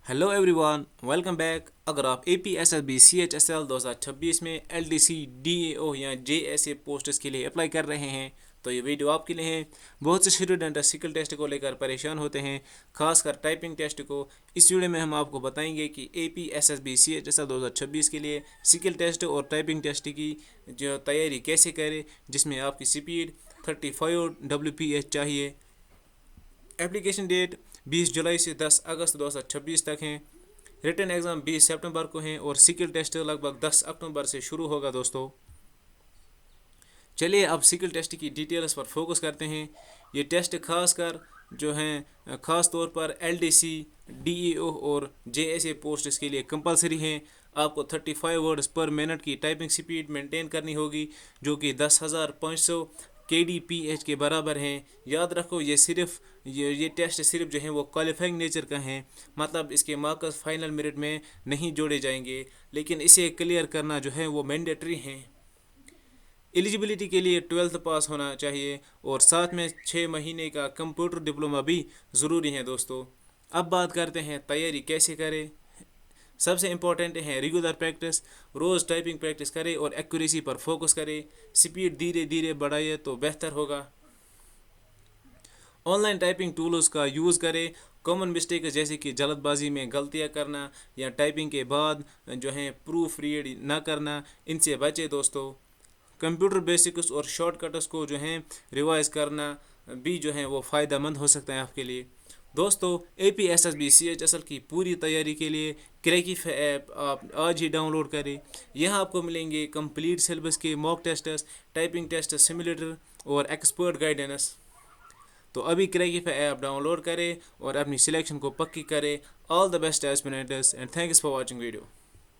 Hello everyone, welcome back. अगर आप A P S S B C H S L 2026 में L D C D A O या J S A posts के लिए apply कर रहे हैं तो ये वीडियो आपके लिए है। बहुत से स्टूडेंट स्किल टेस्ट को लेकर परेशान होते हैं, खासकर टाइपिंग टेस्ट को। इस वीडियो में हम आपको बताएंगे कि A P S S B C H S L 2026 के लिए स्किल टेस्ट और टाइपिंग टेस्ट की जो तैयारी कैसे करें, जिसमें आपकी स्पीड 35 WPH चाहिए। एप्लीकेशन डेट 20 जुलाई से 10 अगस्त 2026 तक हैं। रिटन एग्ज़ाम 20 सितंबर को हैं और स्किल टेस्ट लगभग 10 अक्टूबर से शुरू होगा दोस्तों। चलिए अब स्किल टेस्ट की डिटेल्स पर फोकस करते हैं। ये टेस्ट खासकर जो हैं ख़ास तौर पर L D C D E O और जे एस ए पोस्ट के लिए कंपलसरी हैं। आपको 35 वर्ड्स पर मिनट की टाइपिंग स्पीड मेंटेन करनी होगी, जो कि 10,500 KDPH के बराबर हैं। याद रखो, ये टेस्ट सिर्फ जो है वो क्वालिफाइंग नेचर का है, मतलब इसके मार्क्स फाइनल मेरिट में नहीं जोड़े जाएंगे, लेकिन इसे क्लियर करना जो है वो मैंडेटरी है। एलिजिबिलिटी के लिए 12th पास होना चाहिए और साथ में 6 महीने का कंप्यूटर डिप्लोमा भी ज़रूरी है दोस्तों। अब बात करते हैं तैयारी कैसे करें। सबसे इम्पोर्टेंट है रेगुलर प्रैक्टिस। रोज़ टाइपिंग प्रैक्टिस करें और एक्यूरेसी पर फोकस करें। स्पीड धीरे धीरे बढ़ाइए तो बेहतर होगा। ऑनलाइन टाइपिंग टूल्स का यूज़ करें। कॉमन मिस्टेक जैसे कि जल्दबाजी में गलतियां करना या टाइपिंग के बाद जो है प्रूफ रीड ना करना, इनसे बचें दोस्तों। कंप्यूटर बेसिक्स और शॉर्टकट्स को जो है रिवाइज करना भी जो है वो फ़ायदा मंद हो सकता है आपके लिए दोस्तों। A P S S B C H S L की पूरी तैयारी के लिए क्रैकिफ ऐप आप आज ही डाउनलोड करें। यहाँ आपको मिलेंगे कंप्लीट सिलेबस के mock tests, typing test, simulator और एक्सपर्ट गाइडेंस। तो अभी क्रैकिफ ऐप डाउनलोड करें और अपनी सिलेक्शन को पक्की करें। All the best aspirants and thanks for watching video.